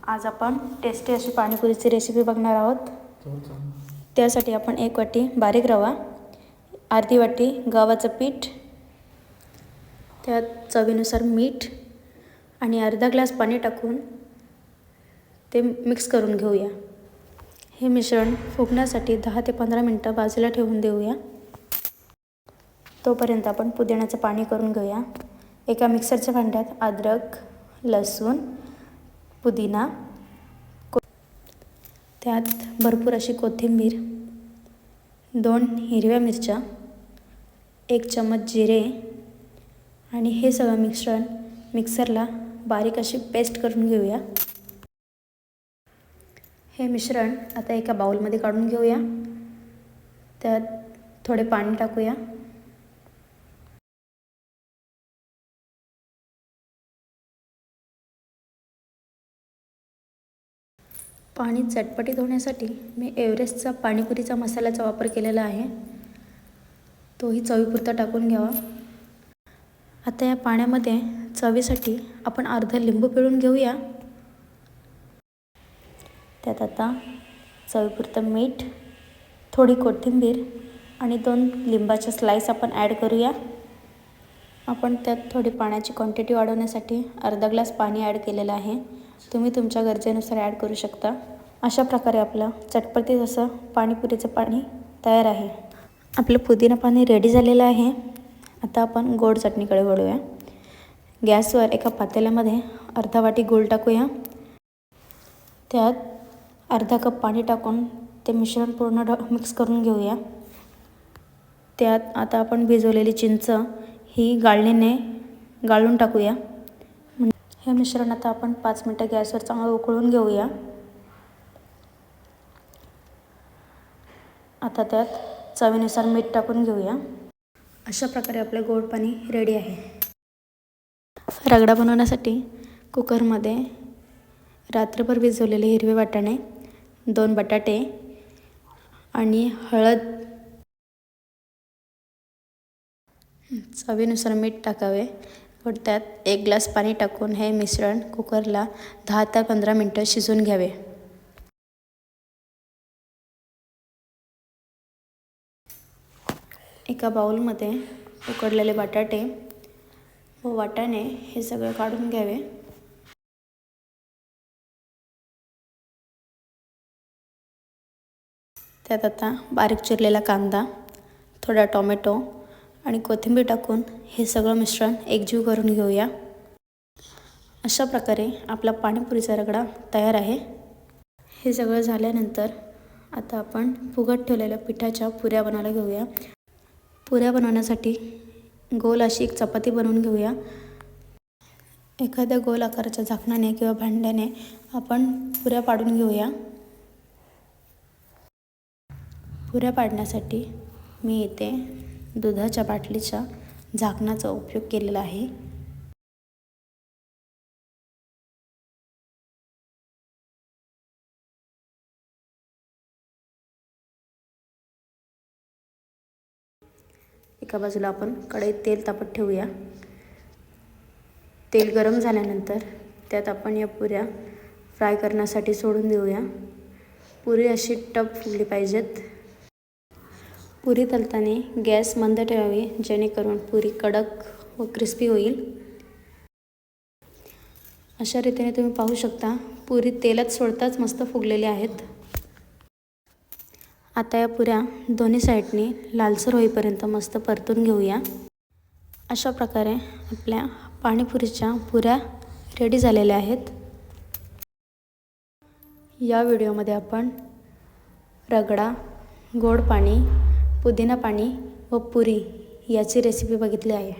आज आपण टेस्टी अशी पाणीपुरीची रेसिपी बघणार आहोत। त्यासाठी आपण 1 वाटी बारीक रवा, अर्धी वाटी गव्हाचं पीठ, त्यात चवीनुसार मीठ आणि अर्धा ग्लास पाणी टाकून ते मिक्स करून घेऊया। हे मिश्रण फुगण्यासाठी 10 ते 15 मिनिटं बाजूला ठेवून देऊया। तोपर्यंत आपण पुदिन्याचं पाणी करून घेऊया। एका मिक्सरच्या भांड्यात अद्रक, लसूण, पुदिना, त्यात भरपूर अशी कोथिंबीर, 2 हिरव्या मिरच्या, 1 चम्मच जिरे आणि हे सगळं मिश्रण मिक्सरला बारीक अशी पेस्ट करून घेऊया। हे मिश्रण आता एका बाउलमध्ये काढून घेऊया। त्यात थोडे पाणी टाकूया। पाणी चटपटीत होण्यासाठी मी एव्हरेस्टचा पाणीपुरीचा मसाल्याचा वापर केलेला आहे। तोही चवीपुरता टाकून घ्यावा। आता या पाण्यामध्ये चवीसाठी आपण अर्धा लिंबू पिळून घेऊया। त्यात आता चवीपुरतं मीठ, थोडी कोथिंबीर आणि 2 लिंबाच्या स्लाइस आपण ॲड करूया। आपण त्यात थोडी पाण्याची क्वांटिटी वाढवण्यासाठी अर्धा ग्लास पाणी ॲड केलेलं आहे। तुम्ही तुमच्या गरजेनुसार ॲड करू शकता। अशा प्रकारे आपलं चटपटीत असं पाणीपुरीचं पाणी तयार आहे। आपलं पुदिना पाणी रेडी झालेलं आहे। आता आपण गोड चटणीकडे वळूया। गॅसवर एका पातेल्यामध्ये अर्धा वाटी गूळ टाकूया। त्यात अर्धा कप पाणी टाकून ते मिश्रण पूर्ण मिक्स करून घेऊया। त्यात आता आपण भिजवलेली चिंच ही गाळणीने गाळून टाकूया। हे मिश्रण आता आपण 5 मिनिटं गॅसवर चांगलं उकळून घेऊया। आता त्यात चवीनुसार मीठ टाकून घेऊया। अशा प्रकारे आपलं गोड पाणी रेडी आहे। रगडा बनवण्यासाठी कुकरमध्ये रात्रभर भिजवलेले हिरवे वाटाणे, 2 बटाटे आणि हळद, चवीनुसार मीठ टाकावे व त्यात 1 ग्लास पाणी टाकून हे मिश्रण कुकरला 10 ते 15 मिनिटं शिजवून घ्यावे। एका बाउलमध्ये उकडलेले बटाटे व वाटाणे हे सगळं काढून घ्यावे। त्यात आता बारीक चिरलेला कांदा, थोडा टोमॅटो आणि कोथिंबीर टाकून हे सगळं मिश्रण एकजीव करून घेऊया। अशा प्रकारे आपला पाणीपुरीचा रगडा तयार आहे। हे सगळं झाल्यानंतर आता आपण फुगत ठेवलेल्या पिठाच्या पुऱ्या बनवायला घेऊया। पुऱ्या बनवण्यासाठी गोल अशी एक चपाती बनवून घेऊया। एखाद्या गोल आकाराच्या झाकणाने किंवा भांड्याने आपण पुऱ्या पाडून घेऊया। पुऱ्या पाडण्यासाठी मी इथे दुधाच्या बाटलीच्या झाकणाचा उपयोग केलेला आहे। एका बाजूला आपण कढईत तेल तापत ठेवूया। तेल गरम झाल्यानंतर त्यात आपण या पुऱ्या फ्राय करण्यासाठी सोडून देऊया। पुरी अशी टप फुगली पाहिजेत। पुरी तळताना गॅस मंद ठेवावी जेणेकरून पुरी कडक व क्रिस्पी होईल। अशा रीतीने तुम्ही पाहू शकता पुरी तेलात सोडताच मस्त फुगलेल्या आहेत। आता या पुऱ्या दोन्ही साईडने लालसर होईपर्यंत मस्त परतून घेऊया। अशा प्रकारे आपल्या पाणीपुरीच्या पुऱ्या रेडी झालेल्या आहेत। या व्हिडिओमध्ये आपण रगडा, गोड पाणी, पुदिना पाणी व पुरी याची रेसिपी बघितली आहे।